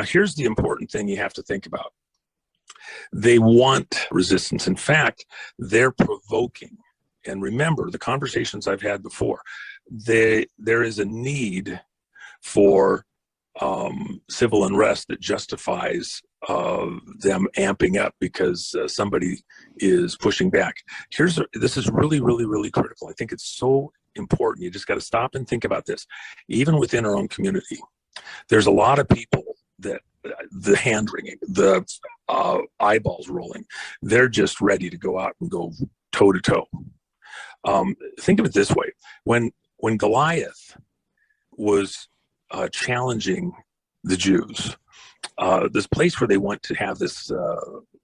Now, here's the important thing you have to think about. They want resistance. In fact, they're provoking. And remember, the conversations I've had before, there is a need for civil unrest that justifies them amping up because somebody is pushing back. This is really, really, really critical. I think it's so important. You just got to stop and think about this. Even within our own community, there's a lot of people that the hand wringing, the eyeballs rolling, they're just ready to go out and go toe to toe. Think of it this way: when Goliath was challenging the Jews, this place where they went to have this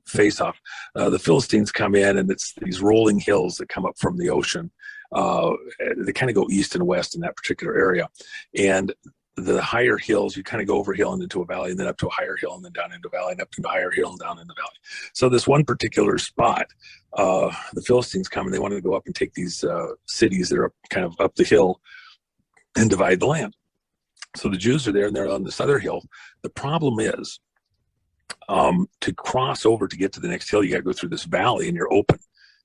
face-off, the Philistines come in, and it's these rolling hills that come up from the ocean. They kind of go east and west in that particular area, and the higher hills, you kind of go over a hill and into a valley, and then up to a higher hill, and then down into a valley, and up to a higher hill and down in the valley. So this one particular spot, the Philistines come, and they wanted to go up and take these cities that are kind of up the hill and divide the land. So the Jews are there, and they're on this other hill. The problem is, to cross over to get to the next hill, you got to go through this valley, and you're open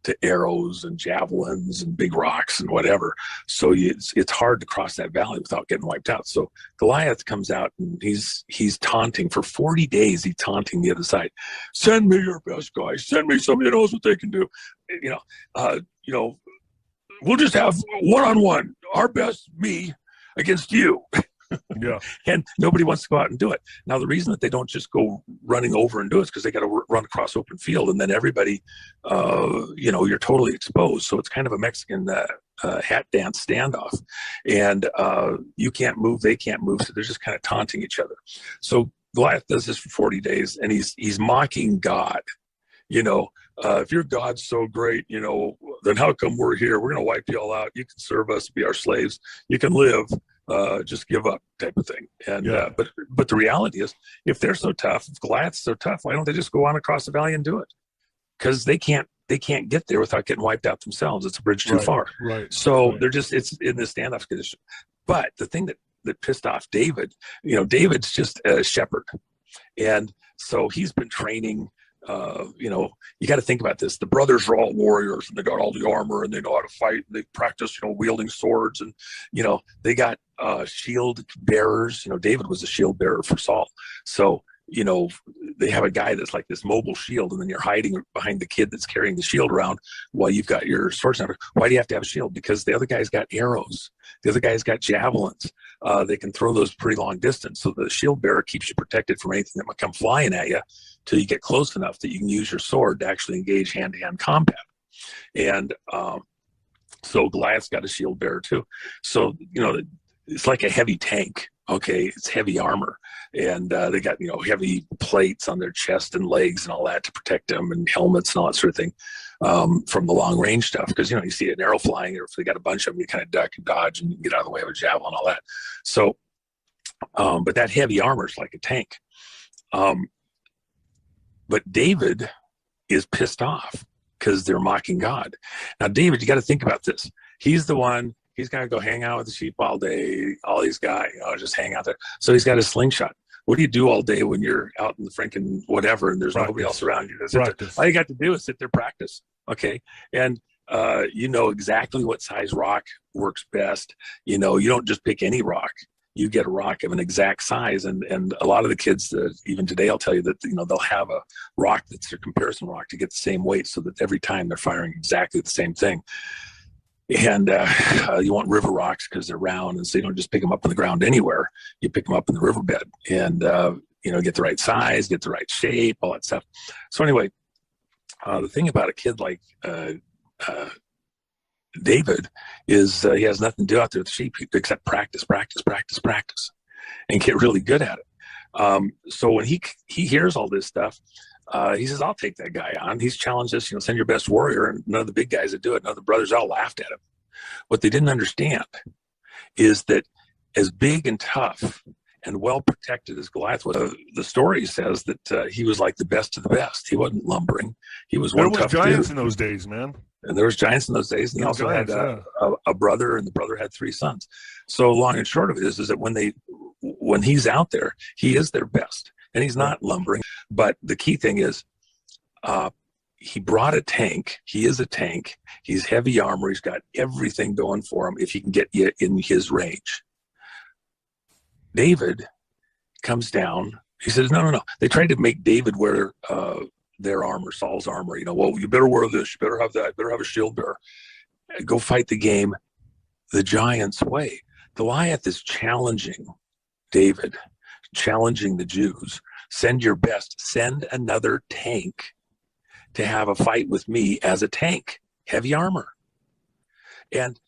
to arrows and javelins and big rocks and whatever. So it's hard to cross that valley without getting wiped out. So Goliath comes out, and he's taunting for 40 days. He's taunting the other side. Send me your best guys. Send me somebody that knows what they can do. We'll just have one-on-one. Our best, me against you. Yeah. And nobody wants to go out and do it. Now, the reason that they don't just go running over and do it is because they got to run across open field, and then everybody, you're totally exposed. So it's kind of a Mexican hat dance standoff, and you can't move, they can't move, so they're just kind of taunting each other. So Goliath does this for 40 days, and he's mocking God. If your God's so great, then how come we're here? We're going to wipe you all out. You can serve us, be our slaves. You can live. Just give up, type of thing. And but the reality is, if they're so tough, if Goliath's so tough, why don't they just go on across the valley and do it? Because they can't get there without getting wiped out themselves. It's a bridge too far. Right. So they're just, it's in the standoff condition. But the thing that pissed off David, David's just a shepherd, and so he's been training. You got to think about this. The brothers are all warriors, and they got all the armor, and they know how to fight. And they practice, wielding swords, and they got shield bearers. David was a shield bearer for Saul, so they have a guy that's like this mobile shield, and then you're hiding behind the kid that's carrying the shield around while you've got your swords out. Why do you have to have a shield? Because the other guy's got arrows. The other guy's got javelins. They can throw those pretty long distance. So the shield bearer keeps you protected from anything that might come flying at you till you get close enough that you can use your sword to actually engage hand-to-hand combat. And so Goliath's got a shield bearer too. So, it's like a heavy tank. Okay, it's heavy armor, and they got heavy plates on their chest and legs and all that to protect them, and helmets and all that sort of thing from the long range stuff. Because you see an arrow flying, or if they got a bunch of them, you kind of duck and dodge and get out of the way of a javelin and all that. So, but that heavy armor is like a tank. But David is pissed off because they're mocking God. Now, David, you got to think about this. He's the one. He's got to go hang out with the sheep all day. All these guys, just hang out there. So he's got a slingshot. What do you do all day when you're out in the freaking whatever and there's nobody else around you? All you got to do is sit there, practice. Okay. And you know exactly what size rock works best. You don't just pick any rock. You get a rock of an exact size. And a lot of the kids, even today, I'll tell you that, they'll have a rock that's their comparison rock to get the same weight so that every time they're firing exactly the same thing. And you want river rocks because they're round, and so you don't just pick them up on the ground anywhere. You pick them up in the riverbed, and get the right size, get the right shape, all that stuff. So anyway, the thing about a kid like David is he has nothing to do out there with the sheep except practice, and get really good at it. So when he hears all this stuff, he says, I'll take that guy on. He's challenged us, send your best warrior, and none of the big guys that do it, none of the brothers all laughed at him. What they didn't understand is that as big and tough and well protected as Goliath was, the story says that he was like the best of the best. He wasn't lumbering. He was one tough dude. There was giants in those days, man. And there was giants in those days. And he also had a brother, and the brother had 3 sons. So long and short of it is that when he's out there, he is their best. and he's not lumbering. But the key thing is, he brought a tank. He is a tank. He's heavy armor. He's got everything going for him if he can get you in his range. David comes down. He says, no. They tried to make David wear their armor, Saul's armor. Well, you better wear this. You better have that. You better have a shield bearer. Go fight the game the giant's way. Goliath is challenging David, challenging the Jews. Send your best. Send another tank to have a fight with me as a tank, heavy armor. And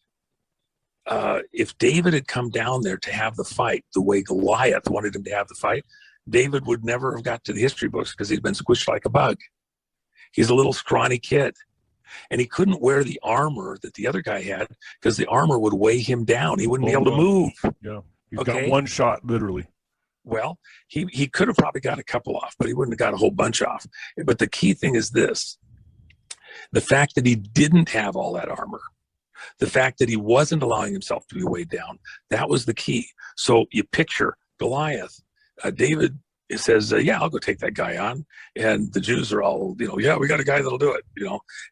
if David had come down there to have the fight the way Goliath wanted him to have the fight, David would never have got to the history books because he'd been squished like a bug. He's a little scrawny kid. And he couldn't wear the armor that the other guy had because the armor would weigh him down. He wouldn't be able to move. Yeah, he's got one shot, literally. Well, he could have probably got a couple off, but he wouldn't have got a whole bunch off. But the key thing is this. The fact that he didn't have all that armor, the fact that he wasn't allowing himself to be weighed down, that was the key. So you picture Goliath. David says, yeah, I'll go take that guy on. And the Jews are all, yeah, we got a guy that'll do it,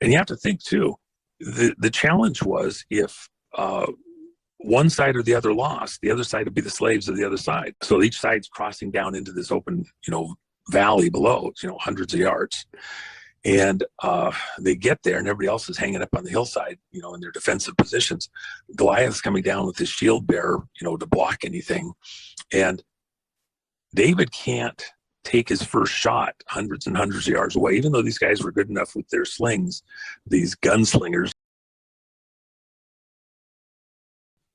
And you have to think, too, the challenge was if one side or the other lost, the other side would be the slaves of the other side. So each side's crossing down into this open, valley below, hundreds of yards. And they get there and everybody else is hanging up on the hillside, in their defensive positions. Goliath's coming down with his shield bearer, to block anything. And David can't take his first shot hundreds and hundreds of yards away, even though these guys were good enough with their slings, these gunslingers.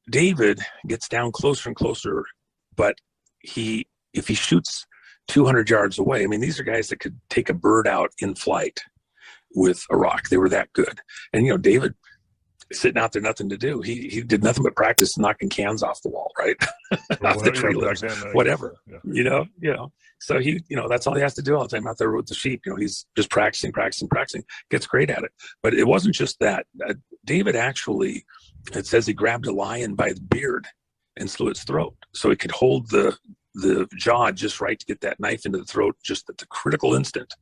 David gets down closer and closer, but if he shoots 200 yards away, these are guys that could take a bird out in flight with a rock. They were that good. And, David sitting out there, nothing to do. He did nothing but practice knocking cans off the wall, right? Off the tree limbs, whatever, yeah. So he, that's all he has to do all the time out there with the sheep. He's just practicing, gets great at it. But it wasn't just that. David actually, it says he grabbed a lion by the beard and slew its throat. So he could hold the jaw just right to get that knife into the throat just at the critical instant.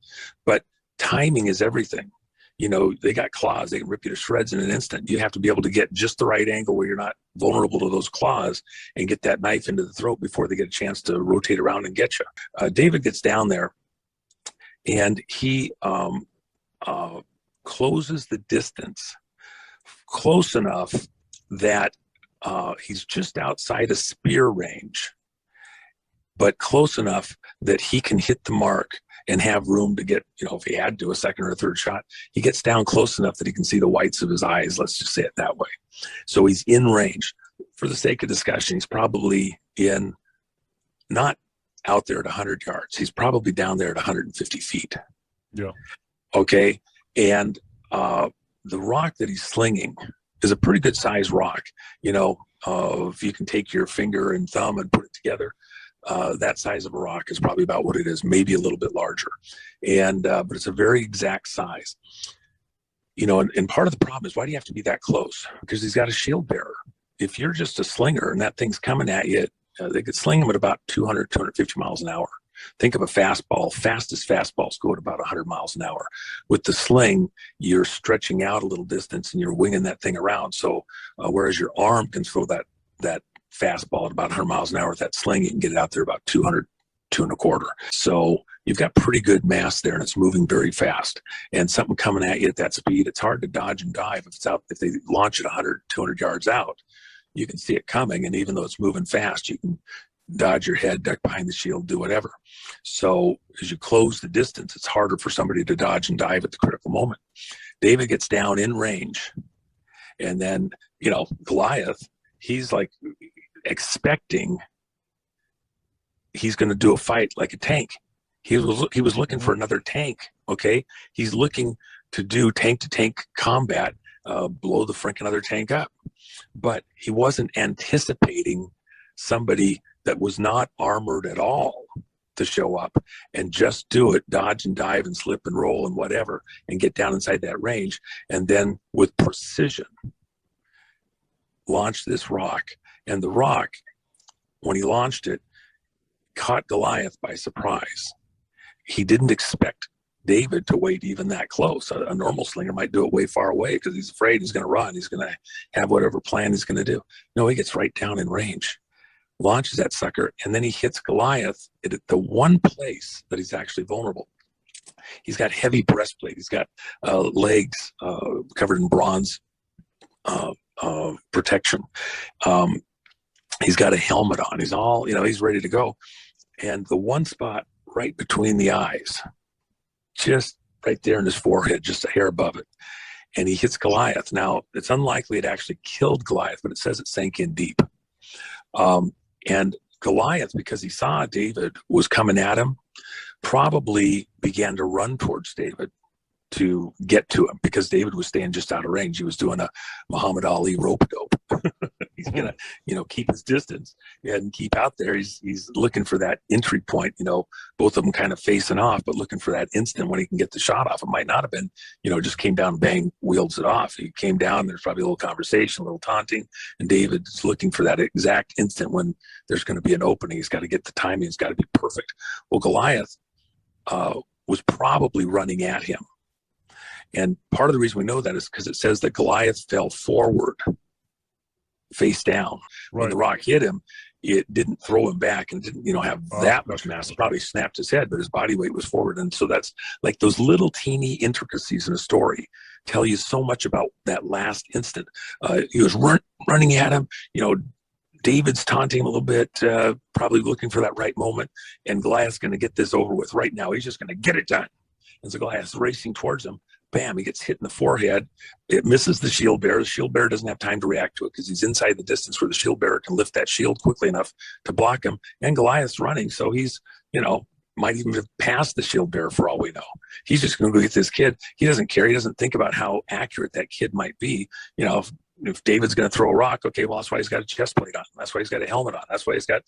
But timing is everything. They got claws. They can rip you to shreds in an instant. You have to be able to get just the right angle where you're not vulnerable to those claws and get that knife into the throat before they get a chance to rotate around and get you. David gets down there and he closes the distance close enough that he's just outside a spear range, but close enough that he can hit the mark and have room to get, if he had to, a second or a third shot. He gets down close enough that he can see the whites of his eyes, let's just say it that way. So he's in range. For the sake of discussion, he's probably not out there at 100 yards. He's probably down there at 150 feet. Yeah. Okay. And the rock that he's slinging is a pretty good size rock. If you can take your finger and thumb and put it together, that size of a rock is probably about what it is, maybe a little bit larger. And but it's a very exact size. And part of the problem is, why do you have to be that close? Because he's got a shield bearer. If you're just a slinger and that thing's coming at you, they could sling him at about 200, 250 miles an hour. Think of a fastball. Fastest fastballs go at about 100 miles an hour. With the sling, you're stretching out a little distance and you're winging that thing around. So whereas your arm can throw that fastball at about 100 miles an hour, with that sling, you can get it out there about 200, 225. So you've got pretty good mass there and it's moving very fast. And something coming at you at that speed, it's hard to dodge and dive. If they launch it 100, 200 yards out, you can see it coming. And even though it's moving fast, you can dodge your head, duck behind the shield, do whatever. So as you close the distance, it's harder for somebody to dodge and dive at the critical moment. David gets down in range. And then, Goliath, he's like expecting he's going to do a fight like a tank. He was looking for another tank. Okay. He's looking to do tank to tank combat, blow the freaking other tank up, but he wasn't anticipating somebody that was not armored at all to show up and just do it, dodge and dive and slip and roll and whatever, and get down inside that range. And then with precision, launch this rock. And the rock, when he launched it, caught Goliath by surprise. He didn't expect David to wait even that close. A normal slinger might do it way far away because he's afraid he's going to run. He's going to have whatever plan he's going to do. No, he gets right down in range, launches that sucker, and then he hits Goliath at the one place that he's actually vulnerable. He's got heavy breastplate. He's got legs covered in bronze protection. He's got a helmet on. He's all, he's ready to go. And the one spot right between the eyes, just right there in his forehead, just a hair above it. And he hits Goliath. Now, it's unlikely it actually killed Goliath, but it says it sank in deep. And Goliath, because he saw David was coming at him, probably began to run towards David to get to him because David was staying just out of range. He was doing a Muhammad Ali rope-a-dope. He's going to, keep his distance and keep out there. He's looking for that entry point, both of them kind of facing off, but looking for that instant when he can get the shot off. It might not have been, just came down, bang, wields it off. He came down, there's probably a little conversation, a little taunting, and David's looking for that exact instant when there's going to be an opening. He's got to get the timing. It's got to be perfect. Well, Goliath was probably running at him. And part of the reason we know that is because it says that Goliath fell forward, face down. Right. When the rock hit him, it didn't throw him back and didn't, have that much mass. It probably snapped his head, but his body weight was forward. And so that's like those little teeny intricacies in a story tell you so much about that last instant. He was running at him, David's taunting him a little bit, probably looking for that right moment. And Goliath's going to get this over with right now. He's just going to get it done. And so Goliath's racing towards him. Bam, he gets hit in the forehead. It misses the shield bearer. The shield bearer doesn't have time to react to it because he's inside the distance where the shield bearer can lift that shield quickly enough to block him. And Goliath's running, so he's, might even have passed the shield bearer for all we know. He's just going to go get this kid. He doesn't care. He doesn't think about how accurate that kid might be. If David's going to throw a rock, okay, well, that's why he's got a chest plate on. That's why he's got a helmet on. That's why he's got,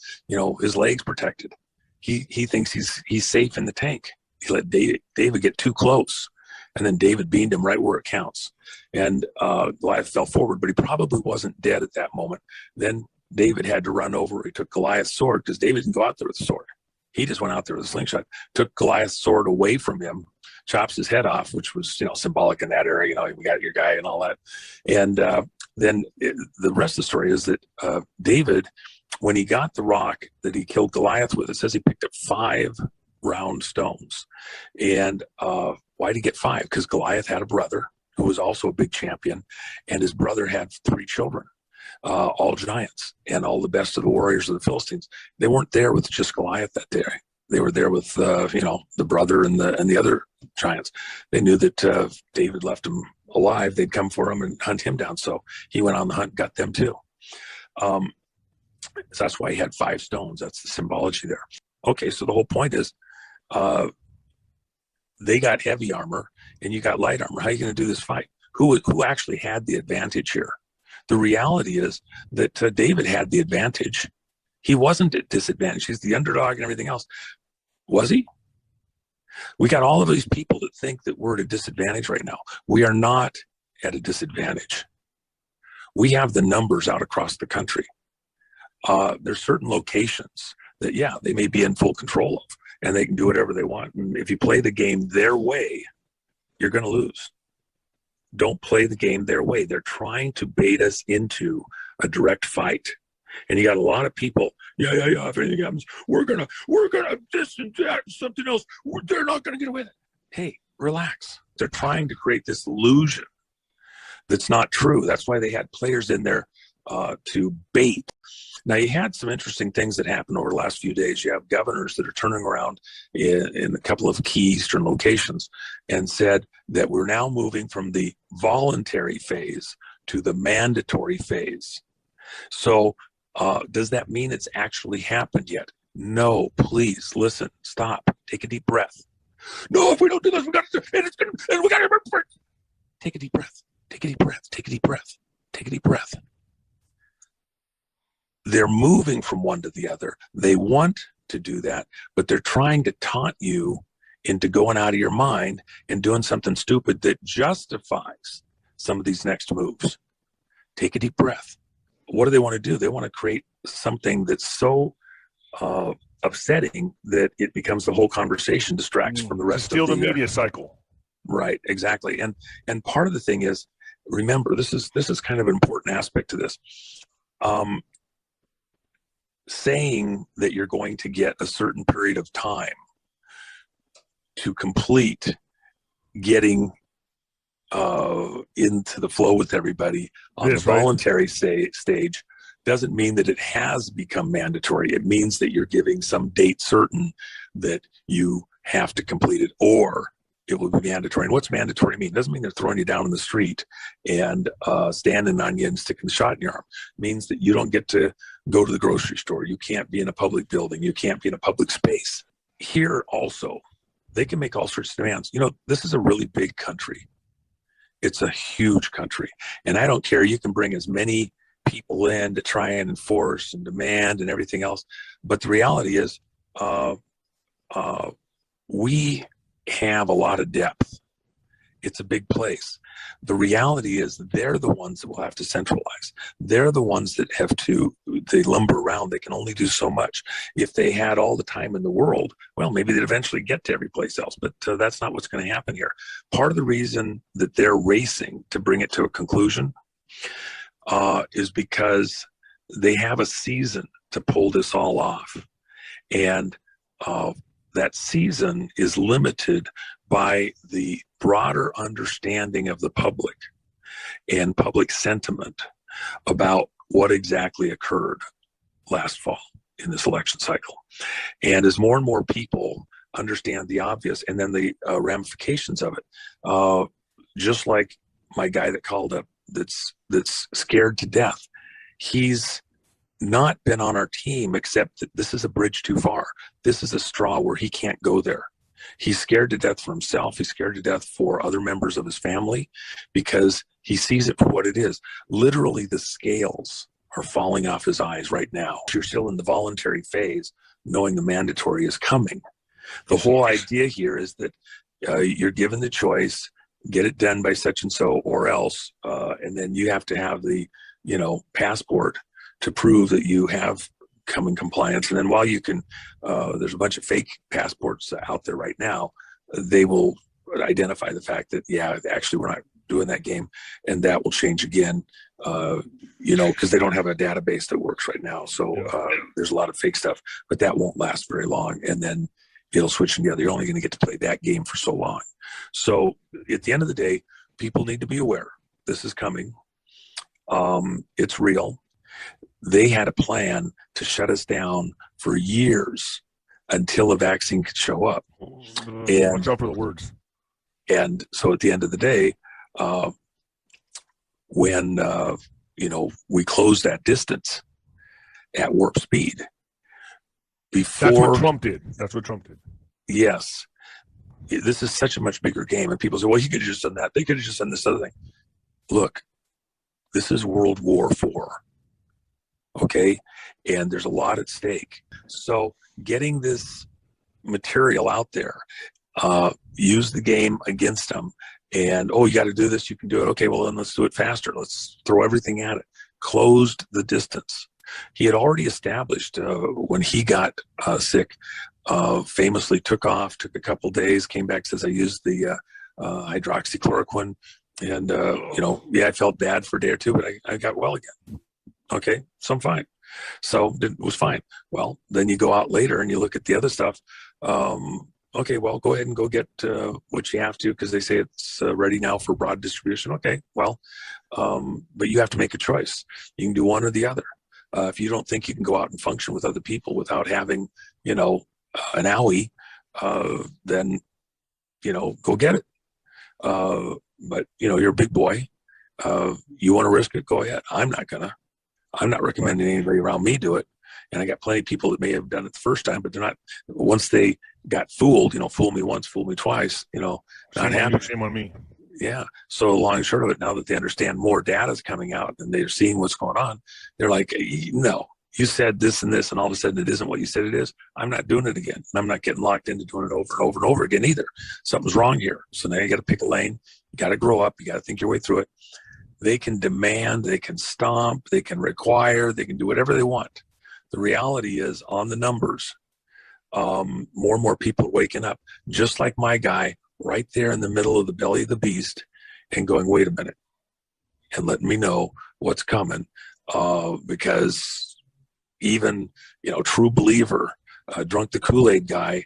his legs protected. He thinks he's safe in the tank. He let David get too close. And then David beamed him right where it counts. And Goliath fell forward, but he probably wasn't dead at that moment. Then David had to run over. He took Goliath's sword because David didn't go out there with a sword. He just went out there with a slingshot, took Goliath's sword away from him, chops his head off, which was, symbolic in that area. We got your guy and all that. And then the rest of the story is that David, when he got the rock that he killed Goliath with, it says he picked up 5 round stones. And why did he get 5? Because Goliath had a brother who was also a big champion, and his brother had 3 children, all giants, and all the best of the warriors of the Philistines. They weren't there with just Goliath that day. They were there with, the brother and the other giants. They knew that if David left him alive, they'd come for him and hunt him down. So he went on the hunt, got them too. So that's why he had 5 stones. That's the symbology there. Okay, so the whole point is, they got heavy armor and you got light armor. How are you going to do this fight? Who actually had the advantage here? The reality is that David had the advantage. He wasn't at disadvantage. He's the underdog and everything else. Was he? We got all of these people that think that we're at a disadvantage right now. We are not at a disadvantage. We have the numbers out across the country. There's certain locations that, they may be in full control of. And they can do whatever they want. And if you play the game their way, you're going to lose. Don't play the game their way. They're trying to bait us into a direct fight. And you got a lot of people, if anything happens, we're gonna this and that, something else. They're not going to get away with it. Hey, relax. They're trying to create this illusion that's not true. That's why they had players in there to bait. Now, you had some interesting things that happened over the last few days. You have governors that are turning around in a couple of key eastern locations and said that we're now moving from the voluntary phase to the mandatory phase. So does that mean it's actually happened yet? No, please listen, stop, take a deep breath. No, if we don't do this, we got to, and it's going to, and we got to take a deep breath, take a deep breath, take a deep breath, take a deep breath. They're moving from one to the other. They want to do that, but they're trying to taunt you into going out of your mind and doing something stupid that justifies some of these next moves. Take a deep breath. What do they want to do? They want to create something that's so upsetting that it becomes the whole conversation distracts from the rest of the media cycle. Right, exactly. And part of the thing is, remember, this is kind of an important aspect to this. Saying that you're going to get a certain period of time to complete getting into the flow with everybody on the voluntary stage doesn't mean that it has become mandatory. It means that you're giving some date certain that you have to complete it, or it will be mandatory. And what's mandatory mean? It doesn't mean they're throwing you down in the street and standing on you and sticking the shot in your arm. It means that you don't get to go to the grocery store. You can't be in a public building. You can't be in a public space. Here also, they can make all sorts of demands. You know, this is a really big country. It's a huge country. And I don't care. You can bring as many people in to try and enforce and demand and everything else. But the reality is we have a lot of depth. It's a big place. The reality is they're the ones that will have to centralize. They're the ones that have to, they lumber around. They can only do so much. If they had all the time in the world, well, maybe they'd eventually get to every place else, but that's not what's going to happen here. Part of the reason that they're racing to bring it to a conclusion is because they have a season to pull this all off. And that season is limited by the broader understanding of the public and public sentiment about what exactly occurred last fall in this election cycle. And as more and more people understand the obvious and then the ramifications of it, just like my guy that called up that's scared to death, he's not been on our team, except that this is a bridge too far. This is a straw where he can't go there. He's scared to death for himself. He's scared to death for other members of his family because he sees it for what it is. Literally, the scales are falling off his eyes right now. You're still in the voluntary phase, knowing the mandatory is coming. The whole idea here is that you're given the choice, get it done by such and so or else, and then you have to have the, passport to prove that you have come in compliance. And then while you can, there's a bunch of fake passports out there right now, they will identify the fact that, yeah, actually we're not doing that game. And that will change again, because they don't have a database that works right now. So there's a lot of fake stuff, but that won't last very long. And then it'll switch to the other. You're only going to get to play that game for so long. So at the end of the day, people need to be aware this is coming. It's real. They had a plan to shut us down for years until a vaccine could show up. And watch out for the words. And so at the end of the day, when, we closed that distance at warp speed before. That's what Trump did. Yes. This is such a much bigger game. And people say, well, he could have just done that. They could have just done this other thing. Look, this is World War IV. Okay. And there's a lot at stake. So getting this material out there, use the game against them. And, you got to do this. You can do it. Okay, well, then let's do it faster. Let's throw everything at it. Closed the distance. He had already established when he got sick, famously took a couple days, came back, says, I used the hydroxychloroquine. And, I felt bad for a day or two, but I got well again. Okay, so I'm fine. So it was fine. Well, then you go out later and you look at the other stuff. Okay, well, go ahead and go get what you have to because they say it's ready now for broad distribution. Okay, well, but you have to make a choice. You can do one or the other. If you don't think you can go out and function with other people without having, an owie, then, go get it. But, you're a big boy. You want to risk it? Go ahead. I'm not recommending anybody around me do it. And I got plenty of people that may have done it the first time, but they're not, once they got fooled, fool me once, fool me twice, not happy. Shame on me. Yeah. So long and short of it, now that they understand more data is coming out and they're seeing what's going on, they're like, no, you said this and this, and all of a sudden it isn't what you said it is. I'm not doing it again. And I'm not getting locked into doing it over and over and over again either. Something's wrong here. So now you got to pick a lane. You got to grow up. You got to think your way through it. They can demand, they can stomp, they can require, they can do whatever they want. The reality is on the numbers, more and more people are waking up, just like my guy, right there in the middle of the belly of the beast, and going, wait a minute, and letting me know what's coming. Because even, true believer, drunk the Kool-Aid guy,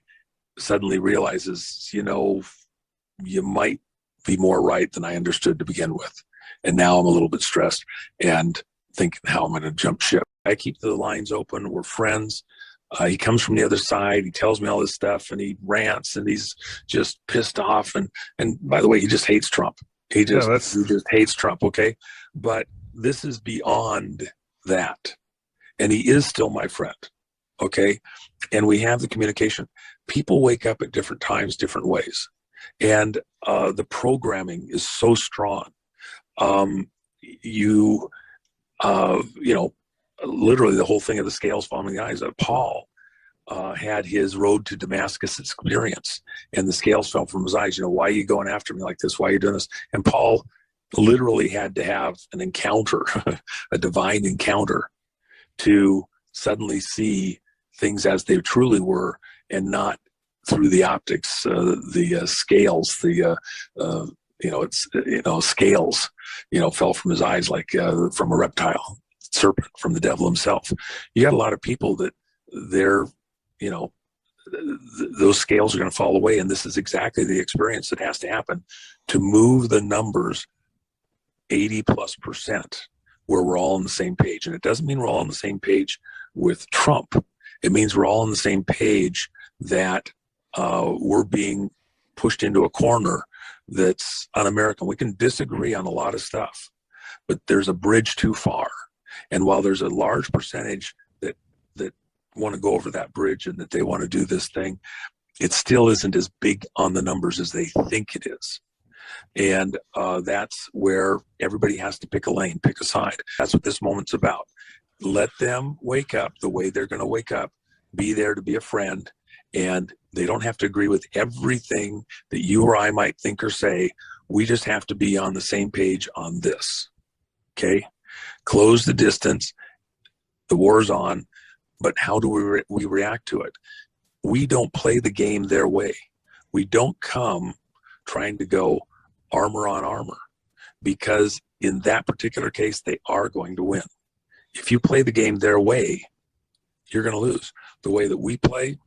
suddenly realizes, you might be more right than I understood to begin with. And now I'm a little bit stressed and thinking how I'm going to jump ship. I keep the lines open. We're friends. He comes from the other side. He tells me all this stuff, and he rants, and he's just pissed off. And by the way, he just hates Trump. He just hates Trump. Okay. But this is beyond that. And he is still my friend. Okay. And we have the communication. People wake up at different times, different ways. And the programming is so strong. Literally the whole thing of the scales falling the eyes. Paul had his road to Damascus experience, and the scales fell from his eyes. Why are you going after me like this? Why are you doing this? And Paul literally had to have an encounter, a divine encounter, to suddenly see things as they truly were, and not through the optics, the scales, scales, fell from his eyes like from a reptile, serpent from the devil himself. You got a lot of people that they're, those scales are going to fall away. And this is exactly the experience that has to happen to move the numbers 80+% where we're all on the same page. And it doesn't mean we're all on the same page with Trump. It means we're all on the same page that we're being pushed into a corner that's un-American. We can disagree on a lot of stuff, but there's a bridge too far. And while there's a large percentage that want to go over that bridge and that they want to do this thing, it still isn't as big on the numbers as they think it is. And that's where everybody has to pick a lane, pick a side. That's what this moment's about. Let them wake up the way they're going to wake up. Be there to be a friend. And they don't have to agree with everything that you or I might think or say. We just have to be on the same page on this. Okay? Close the distance. The war's on. But how do we react to it? We don't play the game their way. We don't come trying to go armor on armor, because in that particular case, they are going to win. If you play the game their way, you're going to lose. The way that we play,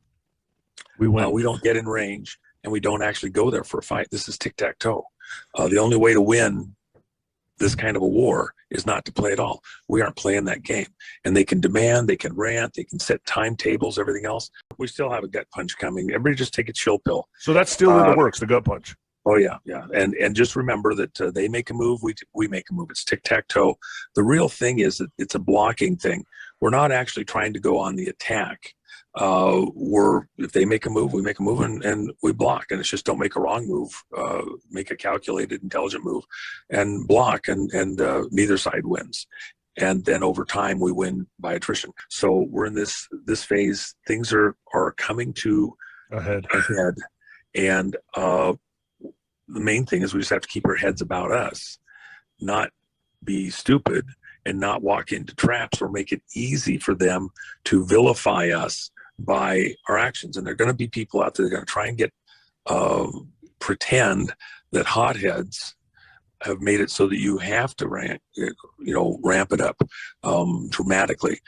we win. We don't get in range, and we don't actually go there for a fight. This is tic-tac-toe. The only way to win this kind of a war is not to play at all. We aren't playing that game. And they can demand, they can rant, they can set timetables, everything else. We still have a gut punch coming. Everybody just take a chill pill. So that's still in the works, the gut punch. Oh, yeah. And just remember that they make a move, we make a move. It's tic-tac-toe. The real thing is that it's a blocking thing. We're not actually trying to go on the attack. If they make a move, we make a move, and we block. And it's just don't make a wrong move. Make a calculated, intelligent move and block, and neither side wins. And then over time, we win by attrition. So we're in this phase. Things are coming to ahead. And the main thing is we just have to keep our heads about us, not be stupid, and not walk into traps or make it easy for them to vilify us by our actions. And there are going to be people out there that are going to try and pretend that hotheads have made it so that you have to ramp it up dramatically.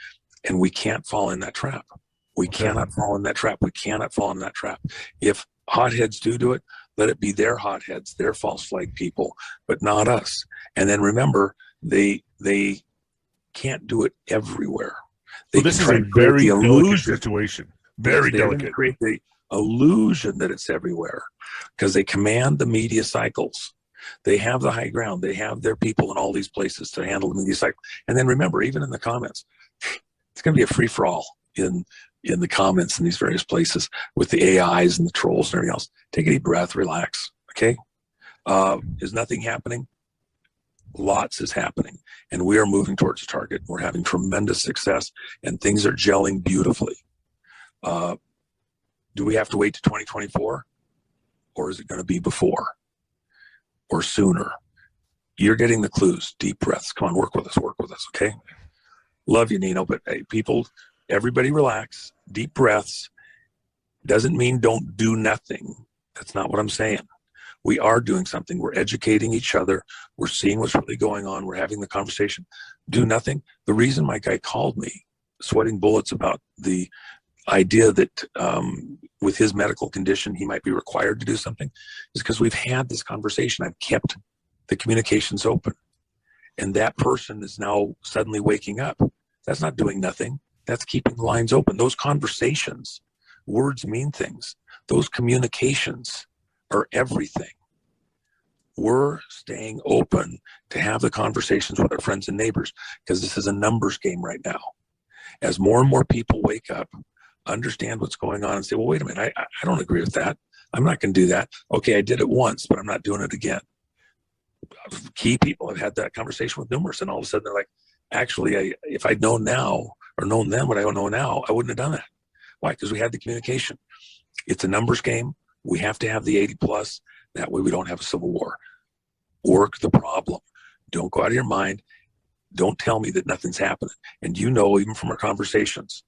And we can't fall in that trap. We cannot fall in that trap. We cannot fall in that trap. If hotheads do it, let it be their hotheads, their false flag people, but not us. And then remember, they can't do it everywhere. So this is a very delicate situation. Very delicate. Create the illusion that it's everywhere because they command the media cycles. They have the high ground. They have their people in all these places to handle the media cycle. And then remember, even in the comments, it's going to be a free-for-all in the comments in these various places with the AIs and the trolls and everything else. Take a deep breath, relax, okay? Is nothing happening? Lots is happening, and we are moving towards the target. We're having tremendous success, and things are gelling beautifully. Do we have to wait to 2024, or is it going to be before or sooner? You're getting the clues. Deep breaths. Come on, work with us, okay? Love you, Nino, but hey, people, everybody relax. Deep breaths. Doesn't mean don't do nothing. That's not what I'm saying. We are doing something. We're educating each other. We're seeing what's really going on. We're having the conversation. Do nothing. The reason my guy called me, sweating bullets about the idea that with his medical condition, he might be required to do something, is because we've had this conversation. I've kept the communications open. And that person is now suddenly waking up. That's not doing nothing. That's keeping the lines open. Those conversations, words mean things. Those communications are everything. We're staying open to have the conversations with our friends and neighbors, because this is a numbers game right now. As more and more people wake up, understand what's going on, and say, well, wait a minute, I don't agree with that. I'm not going to do that. Okay, I did it once, but I'm not doing it again. Key people, I've had that conversation with numerous, and all of a sudden they're like, actually, if I'd known now or known then what I don't know now, I wouldn't have done that. Why? Because we had the communication. It's a numbers game. We have to have the 80 plus. That way we don't have a civil war. Work the problem. Don't go out of your mind. Don't tell me that nothing's happening. And you know, even from our conversations,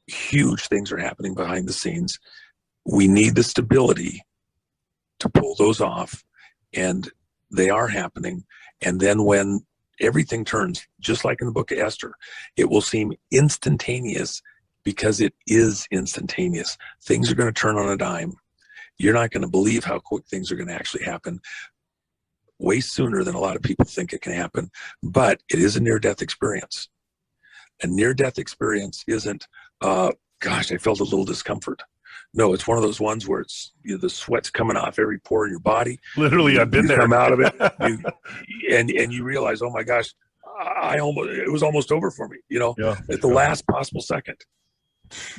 huge things are happening behind the scenes. We need the stability to pull those off, and they are happening. And then when everything turns, just like in the book of Esther, it will seem instantaneous, because it is instantaneous. Things are going to turn on a dime. You're not going to believe how quick things are going to actually happen, way sooner than a lot of people think it can happen. But it is a near-death experience. A near-death experience isn't, gosh, I felt a little discomfort. No, it's one of those ones where it's, you know, the sweat's coming off every pore in your body. Literally, I've been there. Come out of it, and you realize, oh my gosh, it was almost over for me. You know, at the last possible second.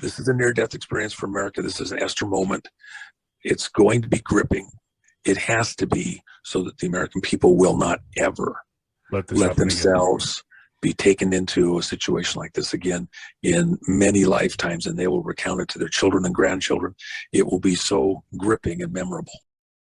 This is a near-death experience for America. This is an Esther moment. It's going to be gripping. It has to be, so that the American people will not ever let themselves be taken into a situation like this again in many lifetimes, and they will recount it to their children and grandchildren. It will be so gripping and memorable.